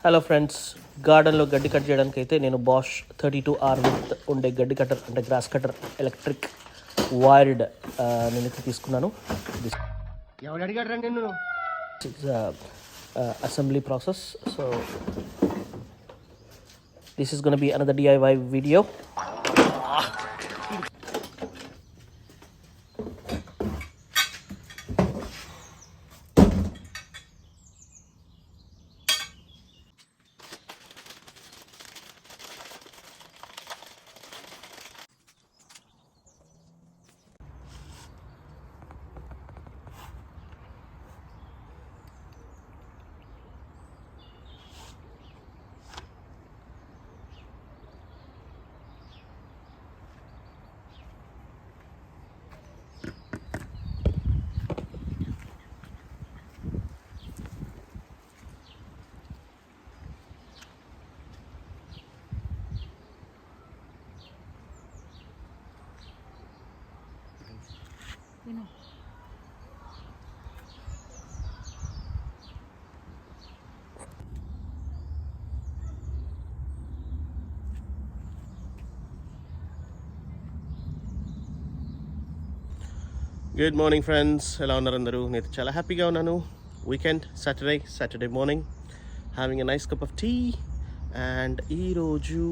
Hello friends, గార్డెన్లో గడ్డి cut చేయడానికి అయితే నేను బాష్ 32R విత్ ఉండే గడ్డి కట్టర్ అంటే గ్రాస్ కట్టర్ ఎలక్ట్రిక్ వైర్డ్ నేనైతే తీసుకున్నాను. Assembly process. So this is gonna be another DIY video. Good morning friends, ఎలా ఉన్నారు అందరూ? నేను చాలా హ్యాపీగా ఉన్నాను. Weekend Saturday morning having a nice cup of tea. And ఈరోజు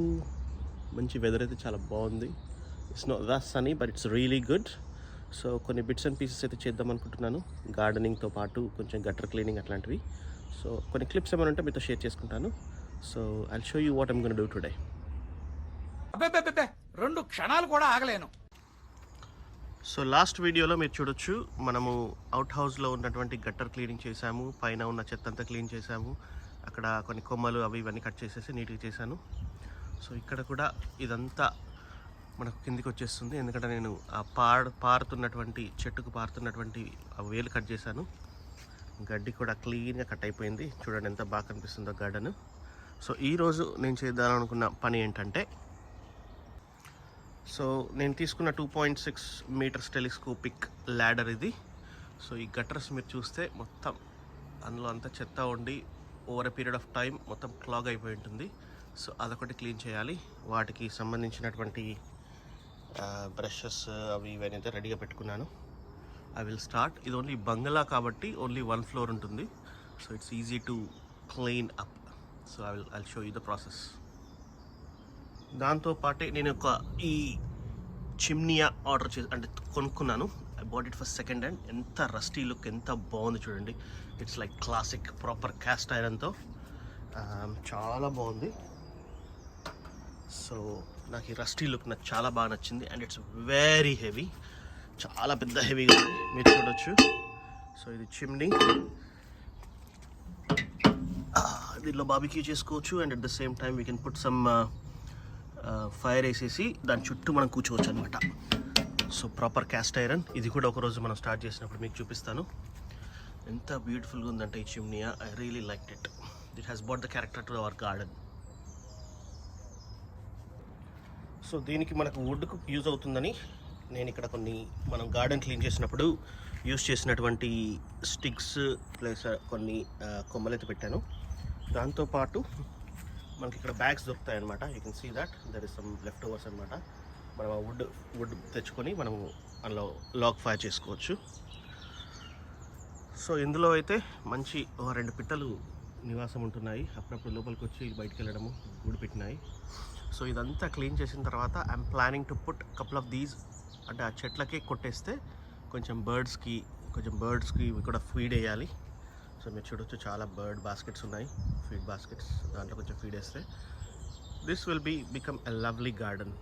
మంచి వెదర్ అయితే చాలా బాగుంది. It's not that sunny but it's really good. So కొన్ని బిట్స్ అండ్ పీసెస్ అయితే చేద్దాం అనుకుంటున్నాను, గార్డెనింగ్తో పాటు కొంచెం గటర్ క్లీనింగ్ అట్లాంటివి. సో కొన్ని క్లిప్స్ ఏమైనా ఉంటే మీతో షేర్ చేసుకుంటాను. So I'll show you what I'm gonna do today. రెండు క్షణాలు కూడా ఆగలేను. సో లాస్ట్ వీడియోలో మీరు చూడొచ్చు, మనము అవుట్ హౌస్లో ఉన్నటువంటి గట్టర్ క్లీనింగ్ చేశాము, పైన ఉన్న చెత్త అంతా క్లీన్ చేశాము, అక్కడ కొన్ని కొమ్మలు అవి ఇవన్నీ కట్ చేసేసి నీట్గా చేశాను. సో ఇక్కడ కూడా ఇదంతా మనకు కిందికి వచ్చేస్తుంది, ఎందుకంటే నేను ఆ పారుతున్నటువంటి చెట్టుకు పారుతున్నటువంటి ఆ వేలు కట్ చేశాను. గడ్డి కూడా క్లీన్గా కట్ అయిపోయింది. చూడండి ఎంత బాగా కనిపిస్తుందో గార్డెన్. సో ఈరోజు నేను చేద్దామనుకున్న పని ఏంటంటే, సో నేను తీసుకున్న 2.6 మీటర్స్ టెలిస్కోపిక్ ల్యాడర్ ఇది. సో ఈ గట్టర్స్ మీరు చూస్తే మొత్తం అందులో అంతా చెత్త ఉండి over a period of time మొత్తం క్లాగ్ అయిపోయి ఉంటుంది. సో అదొకటి క్లీన్ చేయాలి. వాటికి సంబంధించినటువంటి బ్రషెస్ అవి ఇవన్నీ అయితే రెడీగా పెట్టుకున్నాను. I will start. ఇది ఓన్లీ బంగ్లా కాబట్టి ఓన్లీ 1 ఫ్లోర్ ఉంటుంది. So it's easy to clean up. So I show you the process. దాంతోపాటే నేను ఈ చిమ్నియా ఆర్డర్ చేసి అంటే కొనుక్కున్నాను. I bought it for second hand. ఎంత రస్టీ లుక్, ఎంత బాగుంది చూడండి. It's like classic proper cast ఐరన్తో చాలా బాగుంది. సో నాకు ఈ రస్టీ లుక్ నాకు చాలా బాగా నచ్చింది. అండ్ ఇట్స్ వెరీ హెవీ, చాలా పెద్ద హెవీగా ఉంది, మీరు చూడొచ్చు. సో ఇది చిమ్నీ, దీనిలో బార్బిక్యూ చేసుకోవచ్చు. And at the same time we can put some fire వేసేసి దాని చుట్టూ మనం కూర్చోవచ్చు అనమాట. So proper cast iron. ఇది కూడా ఒకరోజు మనం స్టార్ట్ చేసినప్పుడు మీకు చూపిస్తాను. ఎంత బ్యూటిఫుల్గా ఉందంటే ఈ chiminea. I really like it. It has bought the character to our garden. So దీనికి మనకు వుడ్కు యూజ్ అవుతుందని నేను ఇక్కడ కొన్ని మనం గార్డెన్ క్లీన్ చేసినప్పుడు యూజ్ చేసినటువంటి స్టిక్స్ ప్లస్ కొన్ని కొమ్మలైతే పెట్టాను. దాంతోపాటు మనకి ఇక్కడ బ్యాగ్స్ దొరుకుతాయి అనమాట. You can see that there is some leftovers అనమాట. మనం ఆ వుడ్ తెచ్చుకొని మనము అందులో లాగ్ ఫైర్ చేసుకోవచ్చు. సో ఇందులో అయితే మంచి 2 పిట్టలు నివాసం ఉంటున్నాయి. అప్పుడప్పుడు లోపలికి వచ్చి బయటికి వెళ్ళడము, గూడు పెట్టినాయి. సో ఇదంతా క్లీన్ చేసిన తర్వాత I'm planning to put couple of these, అంటే ఆ చెట్లకే కొట్టేస్తే కొంచెం బర్డ్స్కి కూడా ఫీడ్ వేయాలి. సో మీరు చూడొచ్చు, చాలా బర్డ్ బాస్కెట్స్ ఉన్నాయి, ఫీడ్ బాస్కెట్స్. దాంట్లో కొంచెం ఫీడ్ వేస్తే this will become a lovely garden.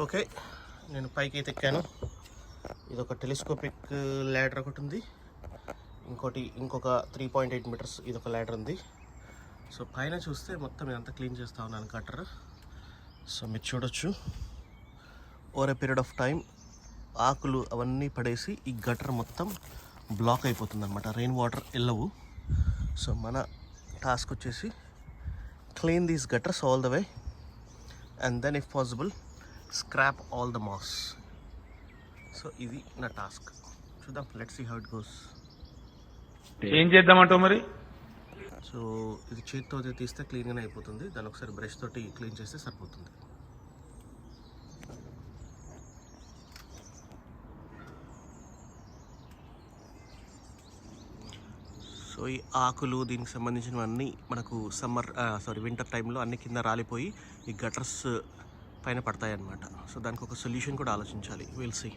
Okay, నేను పైకి అయితే ఎక్కాను. ఇదొక టెలిస్కోపిక్ ల్యాడర్ ఒకటి ఉంది, ఇంకొక 3.8 మీటర్స్ ఇదొక ల్యాడర్ ఉంది. సో పైన చూస్తే మొత్తం ఇదంతా క్లీన్ చేస్తూ ఉన్నాను గట్టర్. సో మీరు చూడొచ్చు, over a period of time ఆకులు అవన్నీ పడేసి ఈ గటర్ మొత్తం బ్లాక్ అయిపోతుంది అనమాట. రెయిన్ వాటర్ వెళ్ళవు. సో మన టాస్క్ వచ్చేసి clean these gutters all the way and then if possible scrap all the moss. So ఇది నా టాస్క్. చూద్దాం, let's see how it goes. ఏం చేద్దామంటావు మరి? సో ఇది చేతితో తీస్తే క్లీన్గానే అయిపోతుంది. దాన్ని ఒకసారి బ్రష్ తోటి క్లీన్ చేస్తే సరిపోతుంది. సో ఈ ఆకులు దీనికి సంబంధించినవన్నీ మనకు వింటర్ టైంలో అన్ని కింద రాలిపోయి ఈ గటర్స్ పైన పడతాయి అన్నమాట. సో దానికి ఒక సొల్యూషన్ కూడా ఆలోచించాలి. Will see.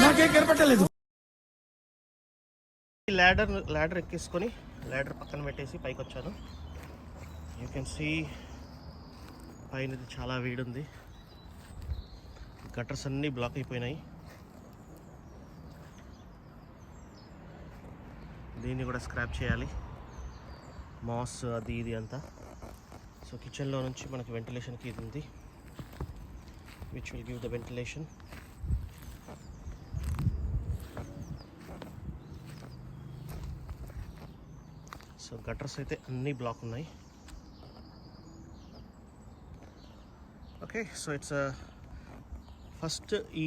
నాకేం కనపట్టలేదు. ఈ ల్యాడర్ ఎక్కేసుకొని ల్యాడర్ పక్కన పెట్టేసి పైకి వచ్చాను. యూ కెన్ సీ పైన చాలా వేడి ఉంది. గటర్స్ అన్నీ బ్లాక్ అయిపోయినాయి. దీన్ని కూడా స్క్రాప్ చేయాలి, మాస్ అది ఇది అంతా. సో కిచెన్లో నుంచి మనకి వెంటిలేషన్కి ఇది ఉంది, which will give the ventilation. So girders అయితే అన్నీ బ్లాక్ ఉన్నాయి. ఓకే, సో ఇట్స్ ఫస్ట్ ఈ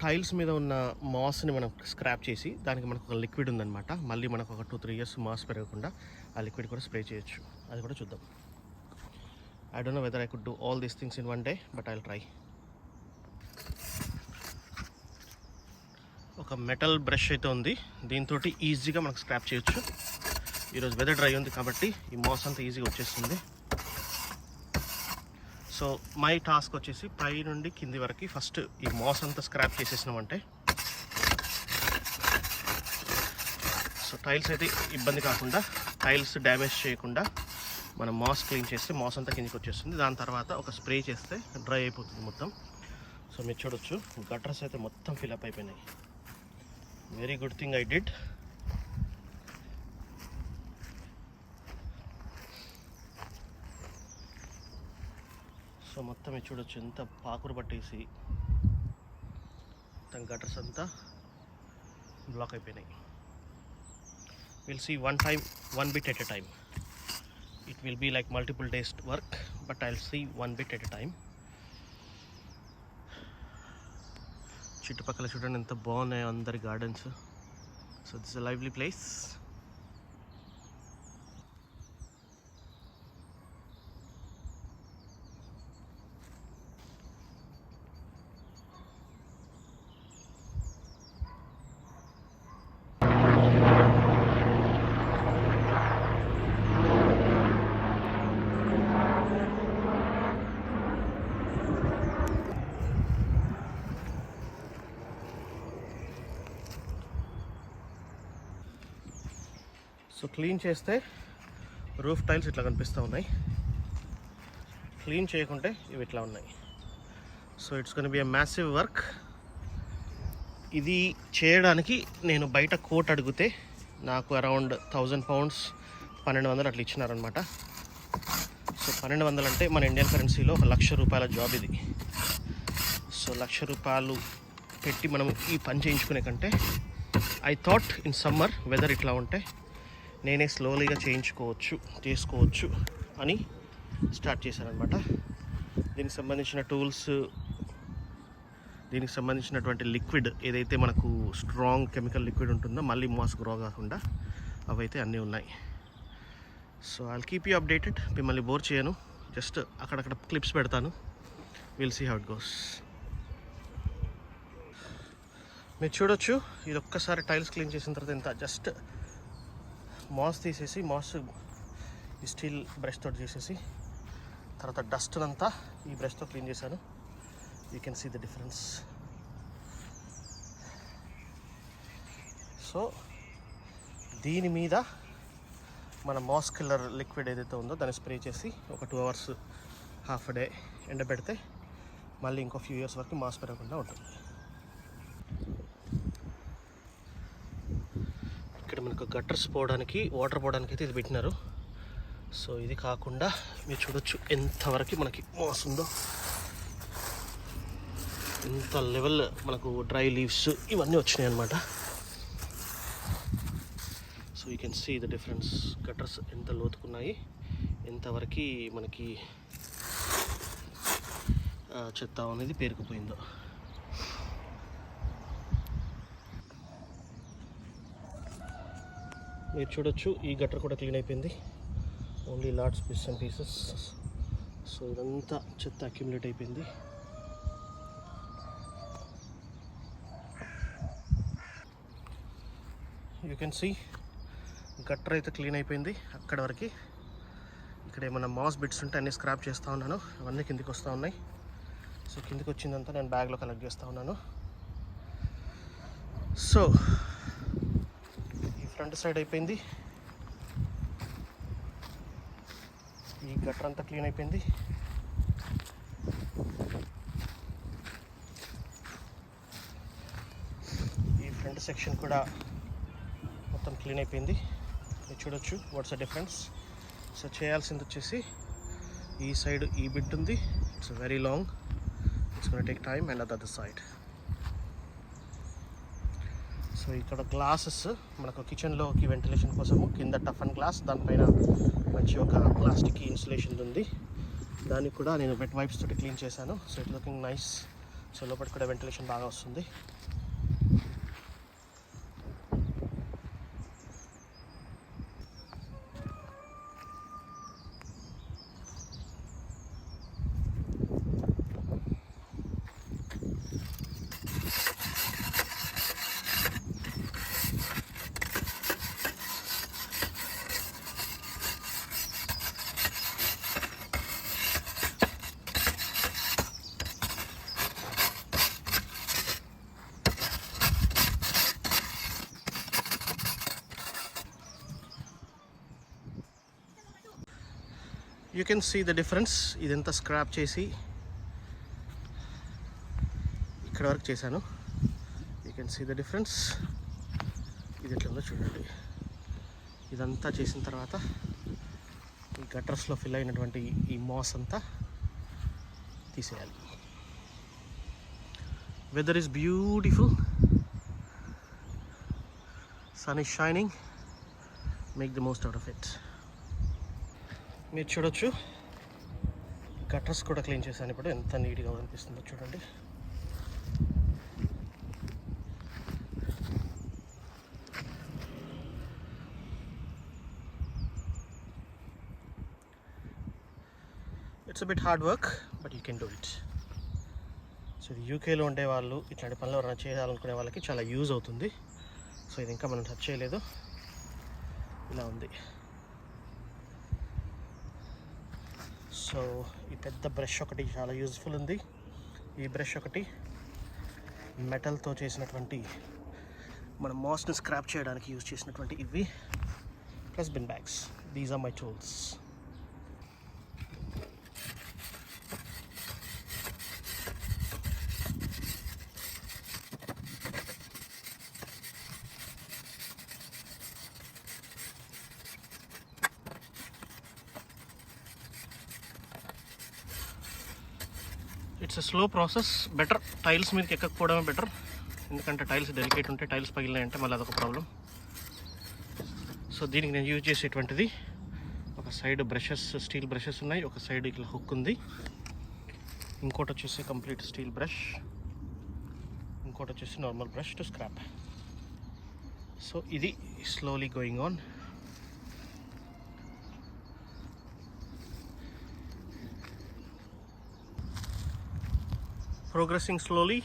టైల్స్ మీద ఉన్న మాస్ని మనం స్క్రాప్ చేసి దానికి మనకు ఒక లిక్విడ్ ఉందన్నమాట. మళ్ళీ మనకు ఒక 2-3 years మాస్ పెరగకుండా ఆ లిక్విడ్ కూడా స్ప్రే చేయొచ్చు. అది కూడా చూద్దాం. I don't know whether I could do all these things in 1 day, but I will try. ఒక మెటల్ బ్రష్ అయితే ఉంది, దీంతో ఈజీగా మనకు స్క్రాప్ చేయొచ్చు. ఈరోజు వెదర్ డ్రై ఉంది కాబట్టి ఈ మాస్ అంతా ఈజీగా వచ్చేస్తుంది. సో మై టాస్క్ వచ్చేసి పై నుండి కింది వరకు ఫస్ట్ ఈ మాస్ అంతా స్క్రాప్ చేసేసినామంటే సో టైల్స్ అయితే ఇబ్బంది కాకుండా, టైల్స్ డ్యామేజ్ చేయకుండా మనం మాస్ క్లీన్ చేస్తే మాస్ అంతా కిందికి వచ్చేస్తుంది. దాని తర్వాత ఒక స్ప్రే చేస్తే డ్రై అయిపోతుంది మొత్తం. సో మీరు చూడొచ్చు గటర్స్ అయితే మొత్తం ఫిల్అప్ అయిపోయినాయి. Very good thing I did. So మొత్తం ఇది చూడొచ్చు ఎంత పాకురు పట్టేసి మొత్తం గటర్స్ అంతా బ్లాక్ అయిపోయినాయి. Will see one bit at a time. It will be like multiple days work, but I'll see one bit at a time. చుట్టుపక్కల చూడండి ఎంత బాగున్నాయో అందరి gardens. So this is a lively place. So clean చేస్తే roof tiles ఇట్లా కనిపిస్తూ ఉన్నాయి, clean చేయకుంటే ఇవి ఇట్లా ఉన్నాయి. So it's gonna B a massive work. ఇది చేయడానికి నేను బయట కోట్ అడిగితే నాకు అరౌండ్ 1000 pounds 1200 అట్లా ఇచ్చినారనమాట. సో 1200 అంటే మన ఇండియన్ కరెన్సీలో 1,00,000 రూపాయల జాబ్ ఇది. సో 1,00,000 రూపాయలు పెట్టి మనం ఈ పని చేయించుకునే కంటే I thought in summer weather ఇట్లా ఉంటే నేనే స్లోలీగా చేసుకోవచ్చు అని స్టార్ట్ చేశానమాట. దీనికి సంబంధించిన టూల్స్, దీనికి సంబంధించినటువంటి లిక్విడ్ ఏదైతే మనకు స్ట్రాంగ్ కెమికల్ లిక్విడ్ ఉంటుందో మళ్ళీ మాస్ గ్రో కాకుండా అవైతే అన్నీ ఉన్నాయి. So I'll keep you updated. మిమ్మల్ని బోర్ చేయను, జస్ట్ అక్కడక్కడ క్లిప్స్ పెడతాను. విల్ సీ హౌ ఇట్ గోస్. మీరు చూడొచ్చు ఇది ఒక్కసారి టైల్స్ క్లీన్ చేసిన తర్వాత ఎంత జస్ట్ మాస్ తీసేసి మాస్ ఈ స్టీల్ బ్రష్ తోటి చేసేసి తర్వాత డస్ట్ అంతా ఈ బ్రష్తో క్లీన్ చేశాను. You can see the difference. So దీని మీద మన మాస్ కిల్లర్ లిక్విడ్ ఏదైతే ఉందో దాన్ని స్ప్రే చేసి ఒక 2 hours హాఫ్ డే ఎండబెడితే మళ్ళీ ఇంకో ఫ్యూ ఇయర్స్ వరకు మాస్ పెరగకుండా ఉంటుంది. ఇక్కడ మనకు గట్టర్స్ పోవడానికి, వాటర్ పోవడానికి అయితే ఇది పెట్టినారు. సో ఇది కాకుండా మీరు చూడొచ్చు ఎంతవరకు మనకి మాస్ ఉందో. ఇంత లెవెల్ మనకు డ్రై లీవ్స్ ఇవన్నీ వచ్చినాయి అన్నమాట. So you can see the difference. Gutters ఎంత లోతుకున్నాయి, ఎంతవరకు మనకి చెత్త అనేది పేరుకుపోయిందో. మీరు చూడొచ్చు, ఈ గటర్ కూడా క్లీన్ అయిపోయింది. Only LADS bits and pieces. So ఇదంతా చెత్త అక్యుములేట్ అయిపోయింది. యూ కెన్ సీ గట్టర్ అయితే క్లీన్ అయిపోయింది అక్కడ వరకు. ఇక్కడ ఏమైనా మాస్ బిట్స్ ఉంటే అన్నీ స్క్రాప్ చేస్తూ ఉన్నాను. అవన్నీ కిందికి వస్తూ ఉన్నాయి. సో కిందికి వచ్చిందంతా నేను బ్యాగ్లో కలెక్ట్ చేస్తూ ఉన్నాను. సో ఈ ఫ్రంట్ సైడ్ అయిపోయింది. ఈ గట్టర్ అంతా క్లీన్ అయిపోయింది. ఈ ఫ్రంట్ సెక్షన్ కూడా మొత్తం క్లీన్ అయిపోయింది. మీరు చూడొచ్చు వాట్స్ ద డిఫరెన్స్. సో చేయాల్సింది వచ్చేసి ఈ సైడ్ ఈ బిట్ ఉంది. It's very long, it's gonna take time. And other side so ఇక్కడ గ్లాసెస్ మనకు కిచెన్లోకి వెంటిలేషన్ కోసము కింద టఫ్ అండ్ గ్లాస్, దానిపైన మంచి ఒక ప్లాస్టిక్ ఇన్సులేషన్ ఉంది. దాన్ని కూడా నేను వెట్ వైప్స్ తోటి క్లీన్ చేశాను. So it looking nice. So లోపల కూడా వెంటిలేషన్ బాగా వస్తుంది. You can see the difference. ఇదంతా స్క్రాప్ చేసి ఇక్కడ వరకు చేశాను. You can see the difference. ఇది ఎట్లా ఉందో చూడండి. ఇదంతా చేసిన తర్వాత ఈ గటర్స్లో ఫిల్ అయినటువంటి ఈ మాస్ అంతా తీసేయాలి. Weather is beautiful, sun is shining. Make the most out of it. మీరు చూడొచ్చు, గటర్స్ కూడా క్లీన్ చేశాను. ఇప్పుడు ఎంత నీట్గా అనిపిస్తుందో చూడండి. It's a bit hard work, but you can do it. So ఇది యూకేలో ఉండే వాళ్ళు, ఇట్లాంటి పనులు ఎవరైనా చేయాలనుకునే వాళ్ళకి చాలా యూజ్ అవుతుంది. సో ఇది ఇంకా మనం టచ్ చేయలేదు, ఇలా ఉంది. సో ఈ పెద్ద బ్రష్ ఒకటి చాలా యూజ్ఫుల్ ఉంది. ఈ బ్రష్ ఒకటి మెటల్తో చేసినటువంటి మన మాస్ని స్క్రాప్ చేయడానికి యూజ్ చేసినటువంటి ఇవి, plus bin bags. These are my tools. It's a slow process. Better tiles మీదకి ఎక్కకపోవడమే బెటర్. ఎందుకంటే టైల్స్ డెలికేట్ ఉంటే టైల్స్ పగిలినాయంటే మళ్ళీ అదొక ప్రాబ్లం. సో దీనికి నేను యూజ్ చేసేటువంటిది ఒక సైడ్ బ్రషెస్, స్టీల్ బ్రషెస్ ఉన్నాయి. ఒక సైడ్ ఇట్లా హుక్ ఉంది. ఇంకోటి వచ్చేసి కంప్లీట్ స్టీల్ బ్రష్, ఇంకోటి వచ్చేసి normal brush to scrape. So ఇది slowly going on. Progressing slowly.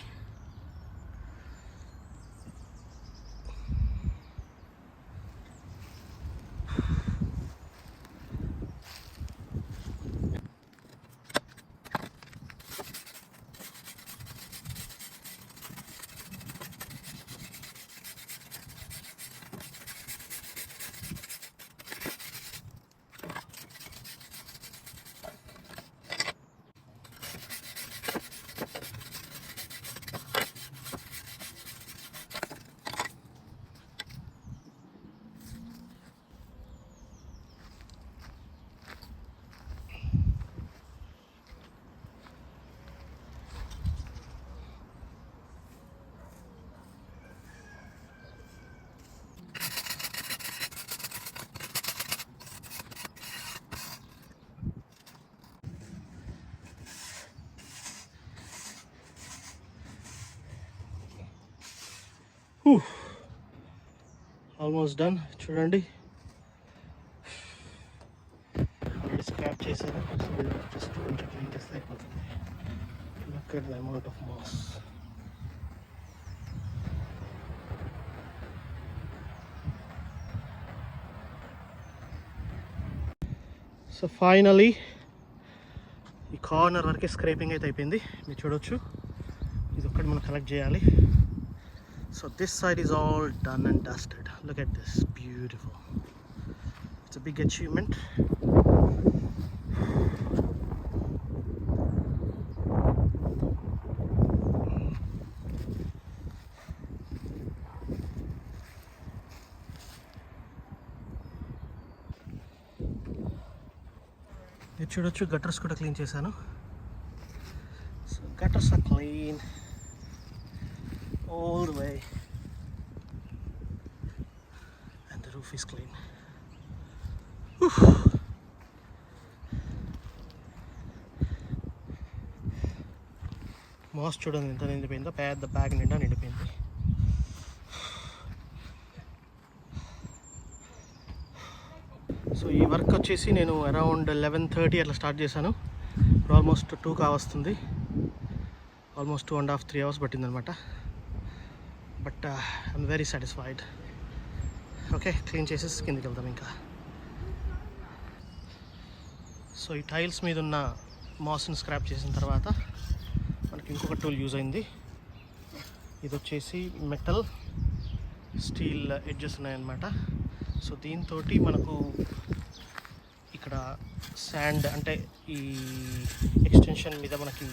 Almost done. చూడండి, స్క్రాప్ చేశాను. జస్ట్ కొంచెం క్లీన్ చేస్తే అయిపోతుంది. Look at the amount of moss. So finally ఈ కార్నర్ వరకే స్క్రేపింగ్ అయితే అయిపోయింది. మీరు చూడొచ్చు, ఇది ఒక్కటి మనం కలెక్ట్ చేయాలి. So this side is all done and dusted. Look at this, beautiful. It's a big achievement. మీరు చూడొచ్చు, గటర్స్ కూడా క్లీన్ చేశాను. So girders are clean all the way and the roof is clean. Moss చూడండి ఎంత నిండిపోయిందో, పెద్ద bag నిండా నిండిపోయింది. So ఈ వర్క్ వచ్చేసి నేను అరౌండ్ 11:30 అట్లా స్టార్ట్ చేశాను. ఇప్పుడు ఆల్మోస్ట్ 2 కావస్తుంది. ఆల్మోస్ట్ 2.5-3 hours పట్టిందనమాట. But I'm very satisfied. Okay, clean చేసేసి కిందకి వెళ్దాం ఇంకా. సో ఈ టైల్స్ మీద ఉన్న మాస్ని స్క్రాప్ చేసిన తర్వాత మనకి ఇంకొక టూల్ యూజ్ అయింది. ఇది వచ్చేసి మెటల్ స్టీల్ ఎడ్జెస్ ఉన్నాయన్నమాట. సో దీంతో మనకు ఇక్కడ శాండ్ అంటే ఈ ఎక్స్టెన్షన్ మీద మనకి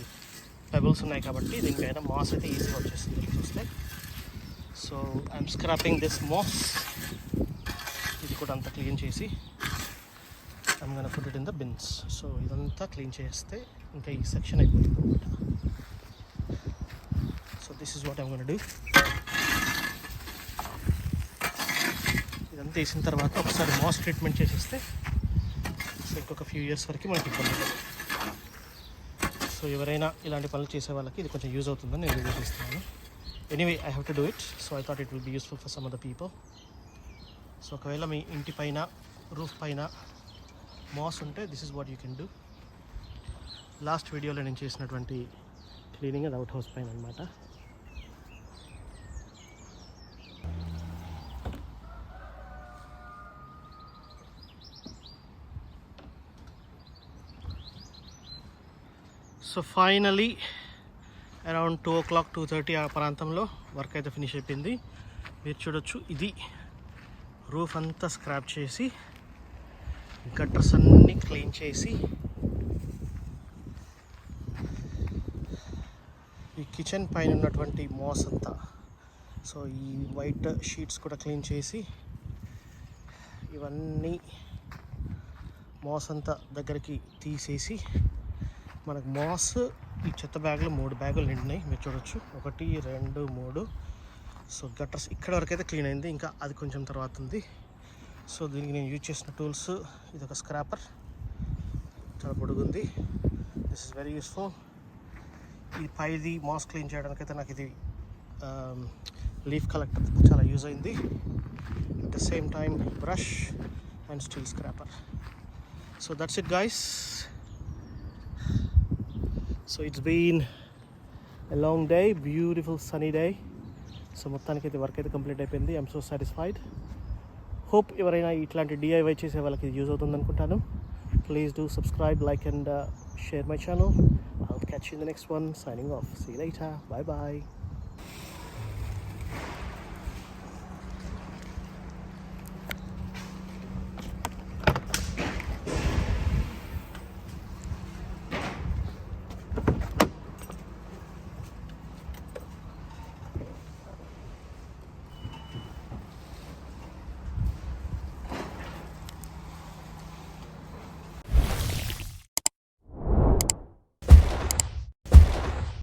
పెబల్స్ ఉన్నాయి కాబట్టి దీనిపైన మాస్ అయితే ఈజీగా వచ్చేస్తుంది చూస్తే. So I'm scrapping this mass. ఇది కూడా అంతా క్లీన్ చేసి I'm gonna put it in the bins. So ఇదంతా క్లీన్ చేస్తే ఇంకా ఈ సెక్షన్ అయిపోతుంది అనమాట. So this is what I'm gonna do. ఇదంతా వేసిన తర్వాత ఒకసారి మాస్ ట్రీట్మెంట్ చేసేస్తే సో ఇంకొక ఫ్యూ ఇయర్స్ వరకు మనకి ఇబ్బంది లేదు. సో ఎవరైనా ఇలాంటి పనులు చేసే వాళ్ళకి ఇది కొంచెం యూజ్ అవుతుందని నేను రివ్యూ చేస్తున్నాను. Anyway I have to do it. So I thought it will be useful for some of the people. So ఒకవేళ మీ ఇంటి పైన రూఫ్ పైన మాస్ ఉంటే this is what you can do. Last వీడియోలో నేను చేసినటువంటి క్లీనింగ్ అది అవుట్ హౌస్ పైన అనమాట. సో ఫైనలీ అరౌండ్ 2 o'clock 2:30 ఆ ప్రాంతంలో వర్క్ అయితే ఫినిష్ అయిపోయింది. మీరు చూడొచ్చు, ఇది రూఫ్ అంతా స్క్రాప్ చేసి గట్టర్స్ అన్నీ క్లీన్ చేసి ఈ కిచెన్ పైన ఉన్నటువంటి మాస్ అంతా, సో ఈ వైట్ షీట్స్ కూడా క్లీన్ చేసి ఇవన్నీ మాస్ అంతా దగ్గరికి తీసేసి మనకు మాస్ ఈ చెత్త బ్యాగులు 3 బ్యాగులు నిండినాయి. మీరు చూడొచ్చు, 1 2 3. సో గట్టర్స్ ఇక్కడ వరకు అయితే క్లీన్ అయింది, ఇంకా అది కొంచెం తర్వాత ఉంది. సో దీనికి నేను యూజ్ చేసిన టూల్స్, ఇది ఒక స్క్రాపర్, చాలా పొడుగుంది. This is very useful. ఈ పైది మాస్ క్లీన్ చేయడానికైతే నాకు ఇది లీఫ్ కలెక్టర్ చాలా యూజ్ అయింది. At the same time brush and steel scraper. So that's it guys. So it's been a long day, beautiful sunny day. So మొత్తానికి అయితే work అయితే కంప్లీట్ అయిపోయింది. I'm so satisfied. హోప్ ఎవరైనా ఇట్లాంటి DIY చేసే వాళ్ళకి ఇది యూజ్ అవుతుంది అనుకుంటాను. Please do subscribe, like and share my channel. I'll catch you in the next one. Signing off. See you later. Bye bye.